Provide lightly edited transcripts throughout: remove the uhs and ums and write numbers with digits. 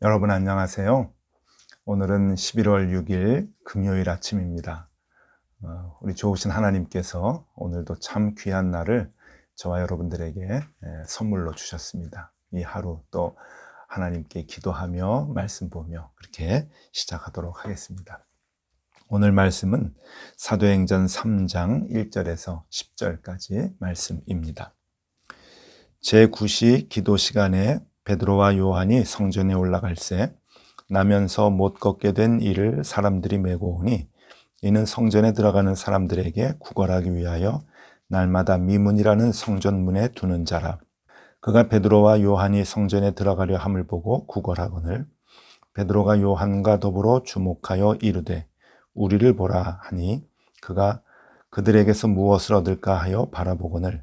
여러분 안녕하세요. 오늘은 11월 6일 금요일 아침입니다. 우리 좋으신 하나님께서 오늘도 참 귀한 날을 저와 여러분들에게 선물로 주셨습니다. 이 하루 또 하나님께 기도하며 말씀 보며 그렇게 시작하도록 하겠습니다. 오늘 말씀은 사도행전 3장 1절에서 10절까지 말씀입니다. 제9시 기도 시간에 베드로와 요한이 성전에 올라갈새 나면서 못 걷게 된 이를 사람들이 메고 오니 이는 성전에 들어가는 사람들에게 구걸하기 위하여 날마다 미문이라는 성전문에 두는 자라. 그가 베드로와 요한이 성전에 들어가려 함을 보고 구걸하거늘 베드로가 요한과 더불어 주목하여 이르되 우리를 보라 하니 그가 그들에게서 무엇을 얻을까 하여 바라보거늘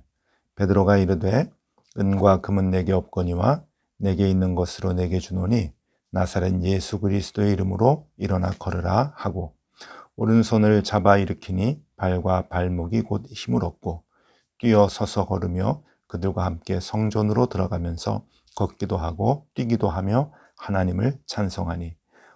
베드로가 이르되 은과 금은 내게 없거니와 내게 있는 것으로 내게 주노니 나사렛 예수 그리스도의 이름으로 일어나 걸으라 하고 오른손을 잡아 일으키니 발과 발목이 곧 힘을 얻고 뛰어 서서 걸으며 그들과 함께 성전으로 들어가면서 걷기도 하고 뛰기도 하며 하나님을 찬송하니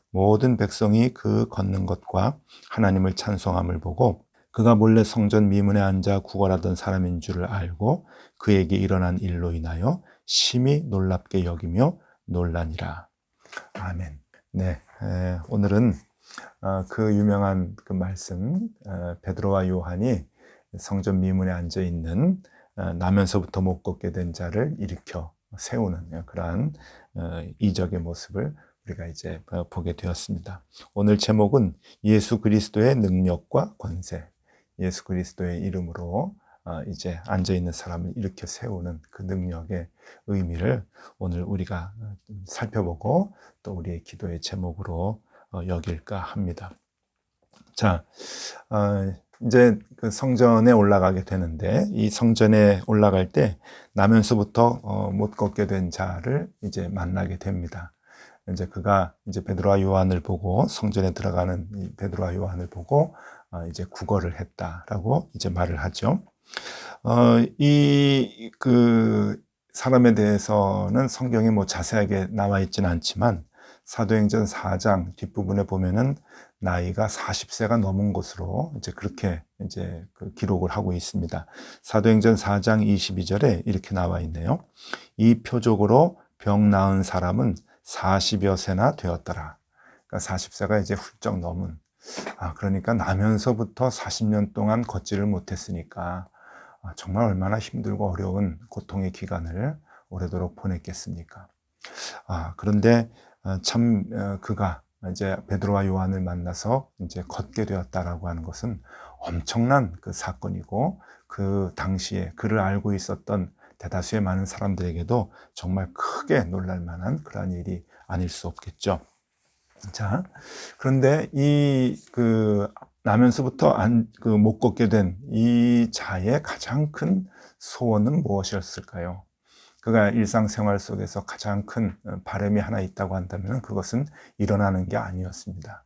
모든 백성이 그 걷는 것과 하나님을 찬송함을 보고 그가 몰래 성전 미문에 앉아 구걸하던 사람인 줄을 알고 그에게 일어난 일로 인하여 심히 놀랍게 여기며 놀라니라. 아멘. 네, 오늘은 그 유명한 그 말씀, 베드로와 요한이 성전 미문에 앉아 있는 나면서부터 못 걷게 된 자를 일으켜 세우는 그러한 이적의 모습을 우리가 이제 보게 되었습니다. 오늘 제목은 예수 그리스도의 능력과 권세, 예수 그리스도의 이름으로 이제 앉아 있는 사람을 일으켜 세우는 그 능력의 의미를 오늘 우리가 살펴보고 또 우리의 기도의 제목으로 여길까 합니다. 자, 이제 그 성전에 올라가게 되는데 이 성전에 올라갈 때 나면서부터 못 걷게 된 자를 이제 만나게 됩니다. 이제 그가 이제 베드로와 요한을 보고 성전에 들어가는 이 베드로와 요한을 보고 이제 구걸을 했다라고 이제 말을 하죠. 이 그 사람에 대해서는 성경에 뭐 자세하게 나와 있지는 않지만 사도행전 4장 뒷부분에 보면은 나이가 40세가 넘은 것으로 이제 그렇게 이제 그 기록을 하고 있습니다. 사도행전 4장 22절에 이렇게 나와 있네요. 이 표적으로 병 나은 사람은 40여 세나 되었더라. 그러니까 40세가 이제 훌쩍 넘은 그러니까 나면서부터 40년 동안 걷지를 못했으니까 정말 얼마나 힘들고 어려운 고통의 기간을 오래도록 보냈겠습니까? 그런데 참 그가 이제 베드로와 요한을 만나서 이제 걷게 되었다라고 하는 것은 엄청난 그 사건이고 그 당시에 그를 알고 있었던 대다수의 많은 사람들에게도 정말 크게 놀랄 만한 그러한 일이 아닐 수 없겠죠. 자, 그런데 나면서부터 못 걷게 된 이 자의 가장 큰 소원은 무엇이었을까요? 그가 일상생활 속에서 가장 큰 바람이 하나 있다고 한다면 그것은 일어나는 게 아니었습니다.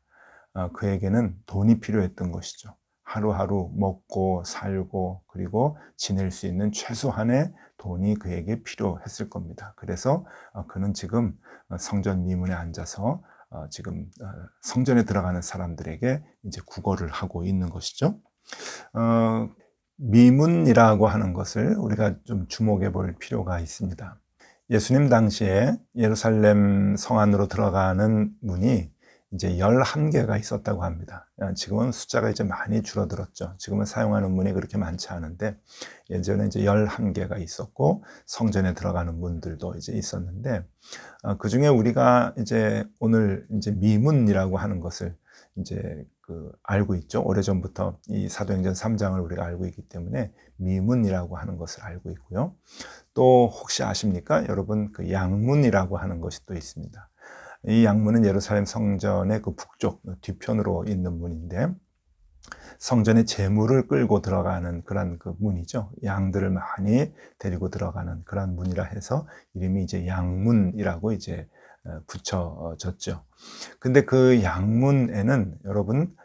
그에게는 돈이 필요했던 것이죠. 하루하루 먹고 살고 그리고 지낼 수 있는 최소한의 돈이 그에게 필요했을 겁니다. 그래서 그는 지금 성전 미문에 앉아서 지금 성전에 들어가는 사람들에게 이제 구걸을 하고 있는 것이죠. 미문이라고 하는 것을 우리가 좀 주목해 볼 필요가 있습니다. 예수님 당시에 예루살렘 성 안으로 들어가는 문이 이제 11개가 있었다고 합니다. 지금은 숫자가 이제 많이 줄어들었죠. 지금은 사용하는 문이 그렇게 많지 않은데 예전에 이제 11개가 있었고 성전에 들어가는 문들도 이제 있었는데 그 중에 우리가 이제 오늘 이제 미문이라고 하는 것을 이제 알고 있죠. 오래전부터 이 사도행전 3장을 우리가 알고 있기 때문에 미문이라고 하는 것을 알고 있고요. 또 혹시 아십니까? 여러분 그 양문이라고 하는 것이 또 있습니다. 이 양문은 예루살렘 성전의 그 북쪽 뒤편으로 있는 문인데 성전에 제물을 끌고 들어가는 그런 그 문이죠. 양들을 많이 데리고 들어가는 그런 문이라 해서 이름이 이제 양문이라고 이제 붙여졌죠. 근데 그 양문에는 여러분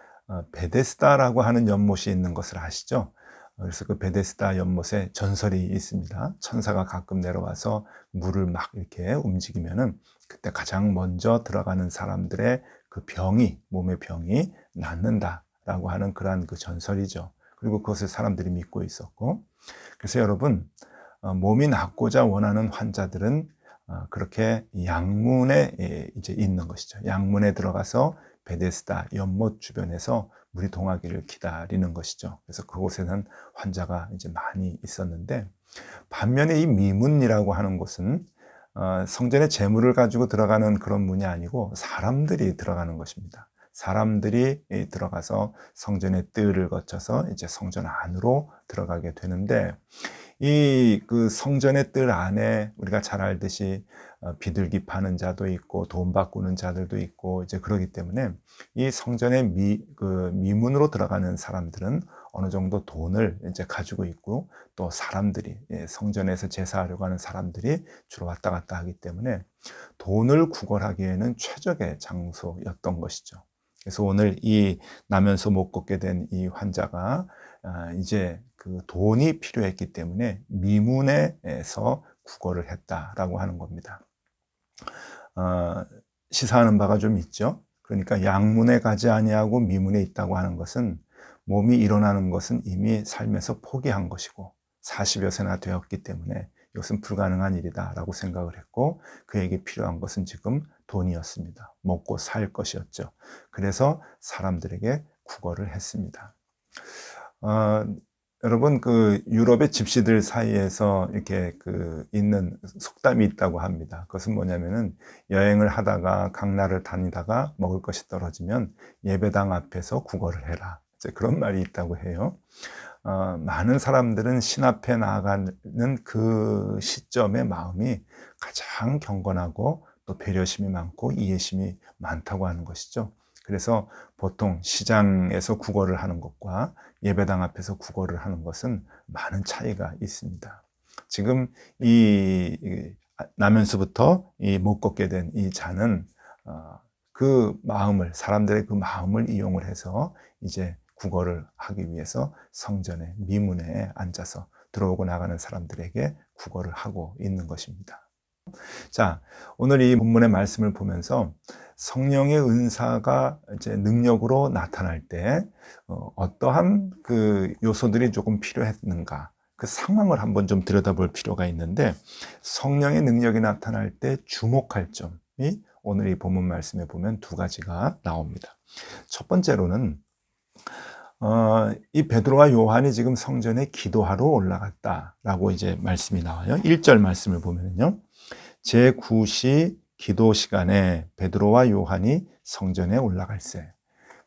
베데스다라고 하는 연못이 있는 것을 아시죠? 그래서 그 베데스다 연못에 전설이 있습니다. 천사가 가끔 내려와서 물을 막 이렇게 움직이면은 그때 가장 먼저 들어가는 사람들의 그 병이, 몸의 병이 낫는다라고 하는 그러한 그 전설이죠. 그리고 그것을 사람들이 믿고 있었고, 그래서 여러분, 몸이 낫고자 원하는 환자들은 그렇게 양문에 이제 있는 것이죠. 양문에 들어가서 베데스다 연못 주변에서 물이 동하기를 기다리는 것이죠. 그래서 그곳에는 환자가 이제 많이 있었는데, 반면에 이 미문이라고 하는 곳은 성전에 제물을 가지고 들어가는 그런 문이 아니고 사람들이 들어가는 것입니다. 사람들이 들어가서 성전의 뜰을 거쳐서 이제 성전 안으로 들어가게 되는데, 이 그 성전의 뜰 안에 우리가 잘 알듯이 비둘기 파는 자도 있고 돈 바꾸는 자들도 있고 이제 그러기 때문에 이 성전의 미문으로 들어가는 사람들은 어느 정도 돈을 이제 가지고 있고, 또 사람들이 성전에서 제사하려고 하는 사람들이 주로 왔다 갔다 하기 때문에 돈을 구걸하기에는 최적의 장소였던 것이죠. 그래서 오늘 이 나면서 못 걷게 된 이 환자가 이제 그 돈이 필요했기 때문에 미문에서 구걸을 했다라고 하는 겁니다. 시사하는 바가 좀 있죠. 그러니까 양문에 가지 아니하고 미문에 있다고 하는 것은 몸이 일어나는 것은 이미 삶에서 포기한 것이고 40여 세나 되었기 때문에 이것은 불가능한 일이다라고 생각을 했고, 그에게 필요한 것은 지금 돈이었습니다. 먹고 살 것이었죠. 그래서 사람들에게 구걸을 했습니다. 여러분, 그 유럽의 집시들 사이에서 이렇게 있는 속담이 있다고 합니다. 그것은 뭐냐면은 여행을 하다가 강나를 다니다가 먹을 것이 떨어지면 예배당 앞에서 구걸을 해라, 이제 그런 말이 있다고 해요. 많은 사람들은 신 앞에 나아가는 그 시점의 마음이 가장 경건하고 또 배려심이 많고 이해심이 많다고 하는 것이죠. 그래서 보통 시장에서 구걸을 하는 것과 예배당 앞에서 구걸을 하는 것은 많은 차이가 있습니다. 지금 나면서부터 못 걷게 된 이 자는 그 마음을, 사람들의 그 마음을 이용을 해서 이제 구걸을 하기 위해서 성전의 미문에 앉아서 들어오고 나가는 사람들에게 구걸을 하고 있는 것입니다. 자, 오늘 이 본문의 말씀을 보면서 성령의 은사가 이제 능력으로 나타날 때 어떠한 그 요소들이 조금 필요했는가, 그 상황을 한번 좀 들여다볼 필요가 있는데, 성령의 능력이 나타날 때 주목할 점이 오늘 이 본문 말씀에 보면 두 가지가 나옵니다. 첫 번째로는 이 베드로와 요한이 지금 성전에 기도하러 올라갔다라고 이제 말씀이 나와요. 1절 말씀을 보면요. 제9시 기도 시간에 베드로와 요한이 성전에 올라갈세.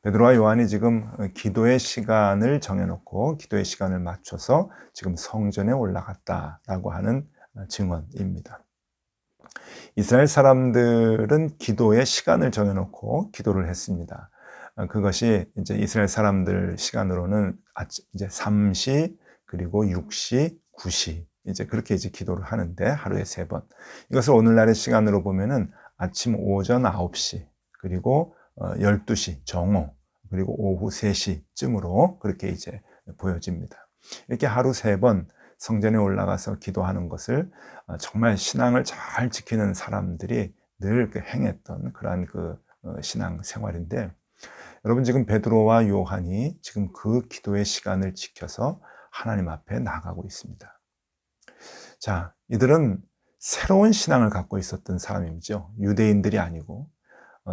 베드로와 요한이 지금 기도의 시간을 정해놓고 기도의 시간을 맞춰서 지금 성전에 올라갔다라고 하는 증언입니다. 이스라엘 사람들은 기도의 시간을 정해놓고 기도를 했습니다. 그것이 이제 이스라엘 사람들 시간으로는 이제 3시, 그리고 6시, 9시, 이제 그렇게 이제 기도를 하는데 하루에 3번. 이것을 오늘날의 시간으로 보면은 아침 오전 9시, 그리고 12시 정오, 그리고 오후 3시쯤으로 그렇게 이제 보여집니다. 이렇게 하루 3번 성전에 올라가서 기도하는 것을 정말 신앙을 잘 지키는 사람들이 늘 행했던 그러한 신앙 생활인데, 여러분, 지금 베드로와 요한이 지금 그 기도의 시간을 지켜서 하나님 앞에 나가고 있습니다. 자, 이들은 새로운 신앙을 갖고 있었던 사람이죠. 유대인들이 아니고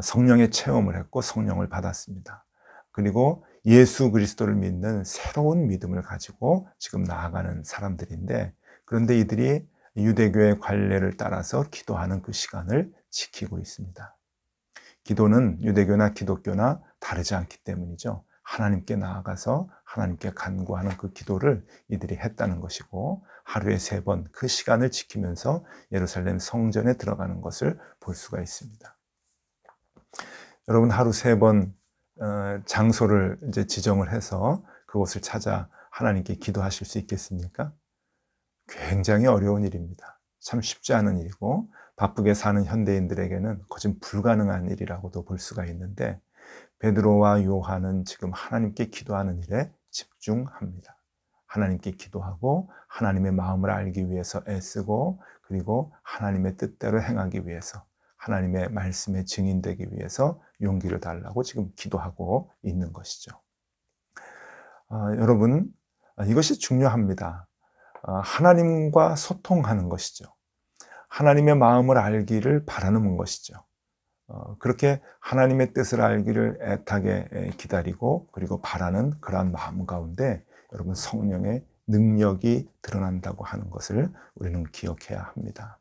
성령의 체험을 했고 성령을 받았습니다. 그리고 예수 그리스도를 믿는 새로운 믿음을 가지고 지금 나아가는 사람들인데, 그런데 이들이 유대교의 관례를 따라서 기도하는 그 시간을 지키고 있습니다. 기도는 유대교나 기독교나 다르지 않기 때문이죠. 하나님께 나아가서 하나님께 간구하는 그 기도를 이들이 했다는 것이고, 하루에 3번 그 시간을 지키면서 예루살렘 성전에 들어가는 것을 볼 수가 있습니다. 여러분, 하루 3번 장소를 이제 지정을 해서 그곳을 찾아 하나님께 기도하실 수 있겠습니까? 굉장히 어려운 일입니다. 참 쉽지 않은 일이고 바쁘게 사는 현대인들에게는 거진 불가능한 일이라고도 볼 수가 있는데, 베드로와 요한은 지금 하나님께 기도하는 일에 집중합니다. 하나님께 기도하고 하나님의 마음을 알기 위해서 애쓰고 그리고 하나님의 뜻대로 행하기 위해서 하나님의 말씀에 증인되기 위해서 용기를 달라고 지금 기도하고 있는 것이죠. 여러분, 이것이 중요합니다. 하나님과 소통하는 것이죠. 하나님의 마음을 알기를 바라는 것이죠. 그렇게 하나님의 뜻을 알기를 애타게 기다리고 그리고 바라는 그러한 마음 가운데 여러분 성령의 능력이 드러난다고 하는 것을 우리는 기억해야 합니다.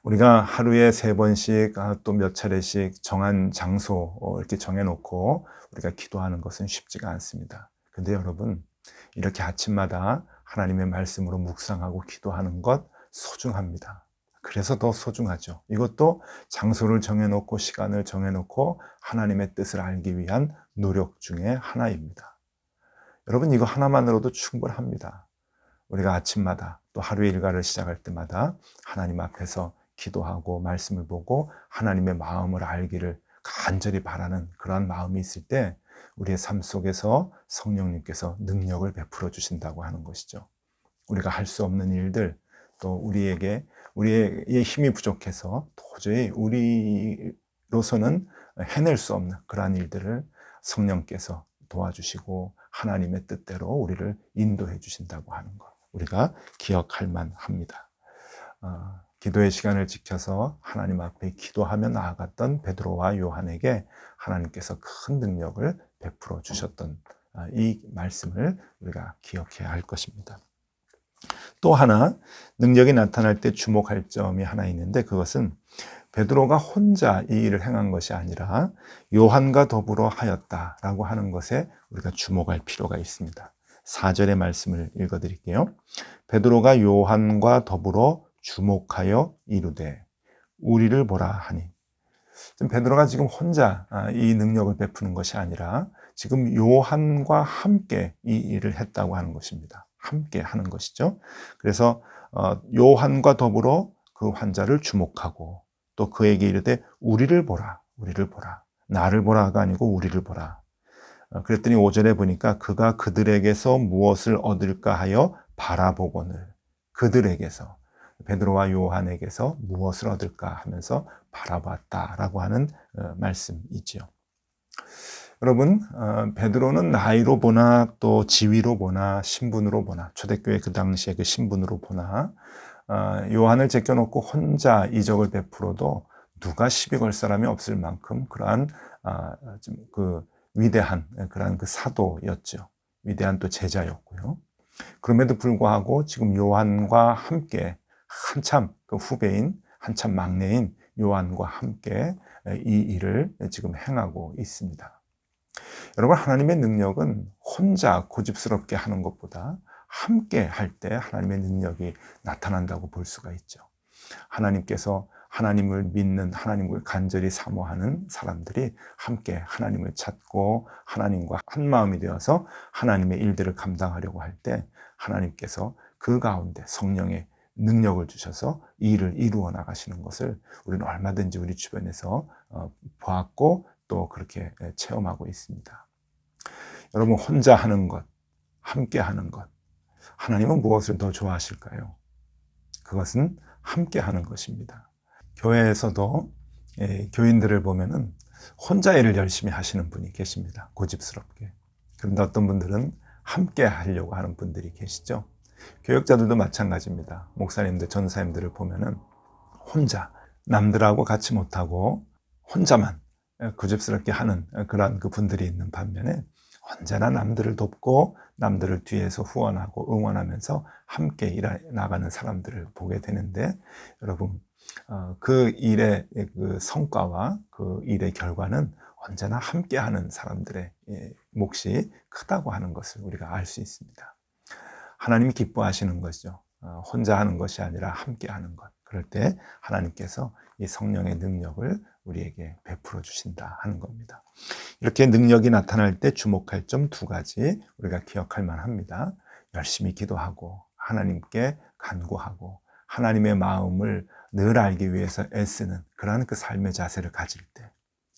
우리가 하루에 3번씩 또 몇 차례씩 정한 장소 이렇게 정해놓고 우리가 기도하는 것은 쉽지가 않습니다. 근데 여러분 이렇게 아침마다 하나님의 말씀으로 묵상하고 기도하는 것 소중합니다. 그래서 더 소중하죠. 이것도 장소를 정해놓고 시간을 정해놓고 하나님의 뜻을 알기 위한 노력 중에 하나입니다. 여러분 이거 하나만으로도 충분합니다. 우리가 아침마다 또 하루의 일과를 시작할 때마다 하나님 앞에서 기도하고 말씀을 보고 하나님의 마음을 알기를 간절히 바라는 그러한 마음이 있을 때 우리의 삶 속에서 성령님께서 능력을 베풀어 주신다고 하는 것이죠. 우리가 할 수 없는 일들 또 우리의 힘이 부족해서 도저히 우리로서는 해낼 수 없는 그러한 일들을 성령께서 도와주시고 하나님의 뜻대로 우리를 인도해 주신다고 하는 것 우리가 기억할 만합니다. 기도의 시간을 지켜서 하나님 앞에 기도하며 나아갔던 베드로와 요한에게 하나님께서 큰 능력을 베풀어 주셨던 이 말씀을 우리가 기억해야 할 것입니다. 또 하나 능력이 나타날 때 주목할 점이 하나 있는데 그것은 베드로가 혼자 이 일을 행한 것이 아니라 요한과 더불어 하였다라고 하는 것에 우리가 주목할 필요가 있습니다. 4절의 말씀을 읽어드릴게요. 베드로가 요한과 더불어 주목하여 이르되 우리를 보라 하니 베드로가 지금 혼자 이 능력을 베푸는 것이 아니라 지금 요한과 함께 이 일을 했다고 하는 것입니다. 함께 하는 것이죠. 그래서 요한과 더불어 그 환자를 주목하고 또 그에게 이르되 우리를 보라, 우리를 보라. 나를 보라가 아니고 우리를 보라. 그랬더니 5절에 보니까 그가 그들에게서 무엇을 얻을까 하여 바라보거늘 그들에게서 베드로와 요한에게서 무엇을 얻을까 하면서 바라봤다라고 하는 말씀이지요. 여러분, 베드로는 나이로 보나 또 지위로 보나 신분으로 보나 초대교회 그 당시에 그 신분으로 보나 요한을 제껴놓고 혼자 이적을 베풀어도 누가 시비 걸 사람이 없을 만큼 그러한 그 위대한 그러한 그 사도였죠. 위대한 또 제자였고요. 그럼에도 불구하고 지금 요한과 함께 한참 그 후배인 한참 막내인 요한과 함께 이 일을 지금 행하고 있습니다. 여러분 하나님의 능력은 혼자 고집스럽게 하는 것보다 함께 할 때 하나님의 능력이 나타난다고 볼 수가 있죠. 하나님께서 하나님을 믿는 하나님을 간절히 사모하는 사람들이 함께 하나님을 찾고 하나님과 한 마음이 되어서 하나님의 일들을 감당하려고 할 때 하나님께서 그 가운데 성령의 능력을 주셔서 이 일을 이루어 나가시는 것을 우리는 얼마든지 우리 주변에서 보았고 또 그렇게 체험하고 있습니다. 여러분 혼자 하는 것, 함께 하는 것 하나님은 무엇을 더 좋아하실까요? 그것은 함께 하는 것입니다. 교회에서도 교인들을 보면은 혼자 일을 열심히 하시는 분이 계십니다. 고집스럽게. 그런데 어떤 분들은 함께 하려고 하는 분들이 계시죠. 교역자들도 마찬가지입니다. 목사님들, 전사님들을 보면은 혼자 남들하고 같이 못하고 혼자만 고집스럽게 하는 그런 그 분들이 있는 반면에 언제나 남들을 돕고 남들을 뒤에서 후원하고 응원하면서 함께 일해 나가는 사람들을 보게 되는데 여러분 그 일의 그 성과와 그 일의 결과는 언제나 함께하는 사람들의 몫이 크다고 하는 것을 우리가 알 수 있습니다. 하나님이 기뻐하시는 것이죠. 혼자 하는 것이 아니라 함께하는 것. 그럴 때 하나님께서 이 성령의 능력을 우리에게 베풀어 주신다 하는 겁니다. 이렇게 능력이 나타날 때 주목할 점 2가지 우리가 기억할 만합니다. 열심히 기도하고 하나님께 간구하고 하나님의 마음을 늘 알기 위해서 애쓰는 그러한 그 삶의 자세를 가질 때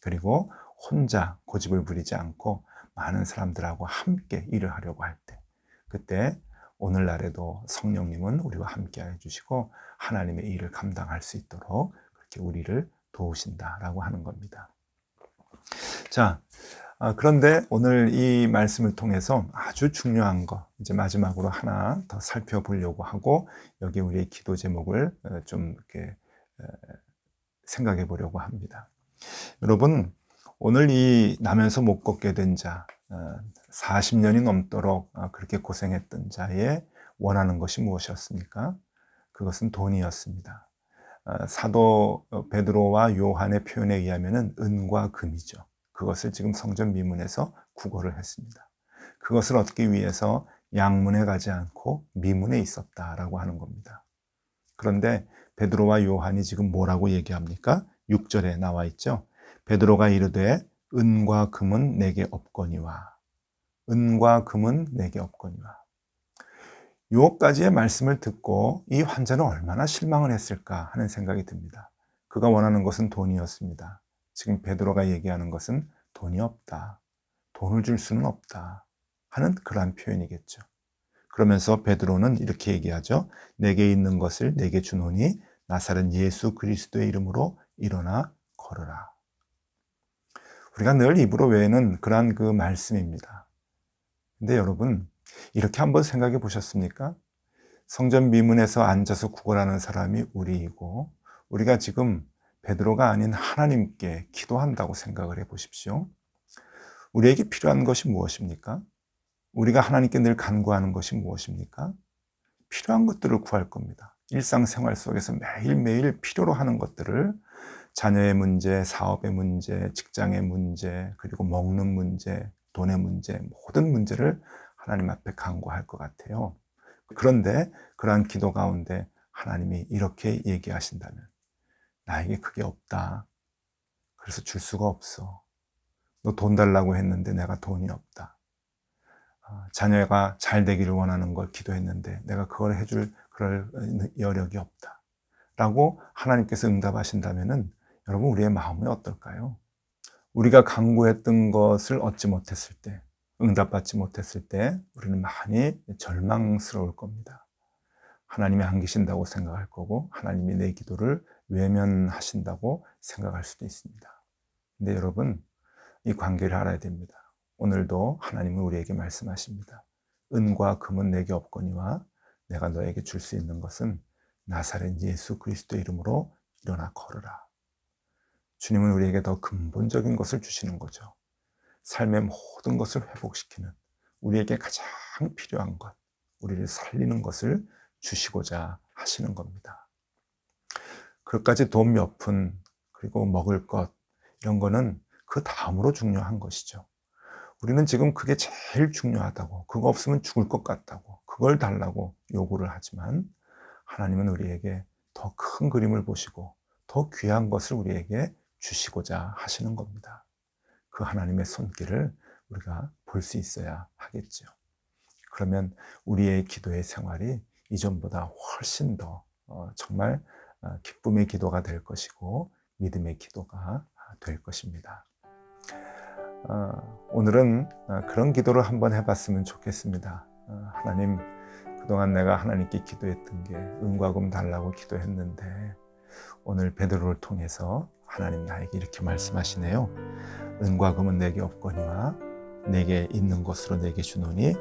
그리고 혼자 고집을 부리지 않고 많은 사람들하고 함께 일을 하려고 할 때 그때 오늘날에도 성령님은 우리와 함께 해주시고 하나님의 일을 감당할 수 있도록 그렇게 우리를 도우신다라고 하는 겁니다. 자, 그런데 오늘 이 말씀을 통해서 아주 중요한 거 이제 마지막으로 하나 더 살펴보려고 하고 여기 우리의 기도 제목을 좀 이렇게 생각해 보려고 합니다. 여러분, 오늘 이 나면서 못 걷게 된 자, 40년이 넘도록 그렇게 고생했던 자의 원하는 것이 무엇이었습니까? 그것은 돈이었습니다. 사도 베드로와 요한의 표현에 의하면 은과 금이죠. 그것을 지금 성전 미문에서 구걸을 했습니다. 그것을 얻기 위해서 양문에 가지 않고 미문에 있었다라고 하는 겁니다. 그런데 베드로와 요한이 지금 뭐라고 얘기합니까? 6절에 나와 있죠. 베드로가 이르되 은과 금은 내게 없거니와. 은과 금은 내게 없거니와. 요까지의 말씀을 듣고 이 환자는 얼마나 실망을 했을까 하는 생각이 듭니다. 그가 원하는 것은 돈이었습니다. 지금 베드로가 얘기하는 것은 돈이 없다. 돈을 줄 수는 없다. 하는 그러한 표현이겠죠. 그러면서 베드로는 이렇게 얘기하죠. 내게 있는 것을 내게 주노니 나사렛 예수 그리스도의 이름으로 일어나 걸으라. 우리가 늘 입으로 외우는 그러한 그 말씀입니다. 근데 여러분, 이렇게 한번 생각해 보셨습니까? 성전 미문에서 앉아서 구걸하는 사람이 우리이고 우리가 지금 베드로가 아닌 하나님께 기도한다고 생각을 해 보십시오. 우리에게 필요한 것이 무엇입니까? 우리가 하나님께 늘 간구하는 것이 무엇입니까? 필요한 것들을 구할 겁니다. 일상생활 속에서 매일매일 필요로 하는 것들을 자녀의 문제, 사업의 문제, 직장의 문제, 그리고 먹는 문제, 돈의 문제, 모든 문제를 하나님 앞에 간구할 것 같아요. 그런데 그러한 기도 가운데 하나님이 이렇게 얘기하신다면 나에게 그게 없다. 그래서 줄 수가 없어. 너 돈 달라고 했는데 내가 돈이 없다. 자녀가 잘 되기를 원하는 걸 기도했는데 내가 그걸 해줄 그럴 여력이 없다. 라고 하나님께서 응답하신다면 여러분 우리의 마음이 어떨까요? 우리가 간구했던 것을 얻지 못했을 때, 응답받지 못했을 때 우리는 많이 절망스러울 겁니다. 하나님이 안 계신다고 생각할 거고 하나님이 내 기도를 외면하신다고 생각할 수도 있습니다. 근데 여러분 이 관계를 알아야 됩니다. 오늘도 하나님은 우리에게 말씀하십니다. 은과 금은 내게 없거니와 내가 너에게 줄 수 있는 것은 나사렛 예수 그리스도 이름으로 일어나 걸으라. 주님은 우리에게 더 근본적인 것을 주시는 거죠. 삶의 모든 것을 회복시키는 우리에게 가장 필요한 것, 우리를 살리는 것을 주시고자 하시는 겁니다. 그것까지 돈 몇 푼, 그리고 먹을 것 이런 거는 그 다음으로 중요한 것이죠. 우리는 지금 그게 제일 중요하다고, 그거 없으면 죽을 것 같다고, 그걸 달라고 요구를 하지만 하나님은 우리에게 더 큰 그림을 보시고 더 귀한 것을 우리에게 주시고자 하시는 겁니다. 그 하나님의 손길을 우리가 볼 수 있어야 하겠죠. 그러면 우리의 기도의 생활이 이전보다 훨씬 더 정말 기쁨의 기도가 될 것이고 믿음의 기도가 될 것입니다. 오늘은 그런 기도를 한번 해봤으면 좋겠습니다. 하나님, 그동안 내가 하나님께 기도했던 게 은과 금 달라고 기도했는데 오늘 베드로를 통해서 하나님 나에게 이렇게 말씀하시네요. 은과 금은 내게 없거니와 내게 있는 것으로 내게 주노니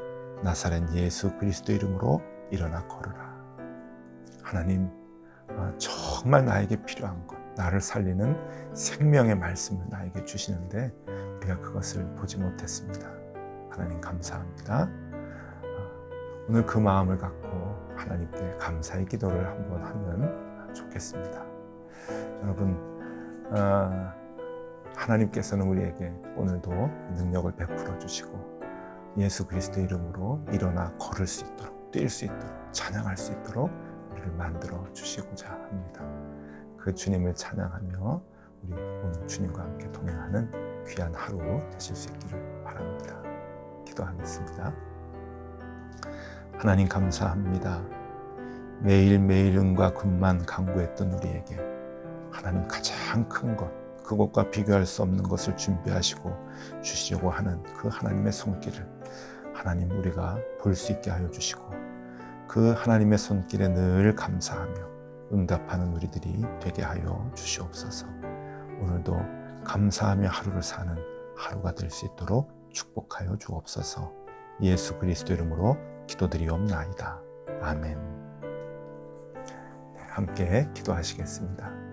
나사렛 예수 그리스도 이름으로 일어나 걸으라. 하나님, 정말 나에게 필요한 것, 나를 살리는 생명의 말씀을 나에게 주시는데 우리가 그것을 보지 못했습니다. 하나님 감사합니다. 오늘 그 마음을 갖고 하나님께 감사의 기도를 한번 하면 좋겠습니다. 여러분, 하나님께서는 우리에게 오늘도 능력을 베풀어 주시고 예수 그리스도 이름으로 일어나 걸을 수 있도록, 뛸 수 있도록, 찬양할 수 있도록 우리를 만들어 주시고자 합니다. 그 주님을 찬양하며 우리 오늘 주님과 함께 동행하는 귀한 하루 되실 수 있기를 바랍니다. 기도하겠습니다. 하나님 감사합니다. 매일매일 은과 금만 간구했던 우리에게 하나님 가장 큰 것, 그것과 비교할 수 없는 것을 준비하시고 주시려고 하는 그 하나님의 손길을 하나님 우리가 볼 수 있게 하여 주시고 그 하나님의 손길에 늘 감사하며 응답하는 우리들이 되게 하여 주시옵소서. 오늘도 감사하며 하루를 사는 하루가 될 수 있도록 축복하여 주옵소서. 예수 그리스도 이름으로 기도드리옵나이다. 아멘. 함께 기도하시겠습니다.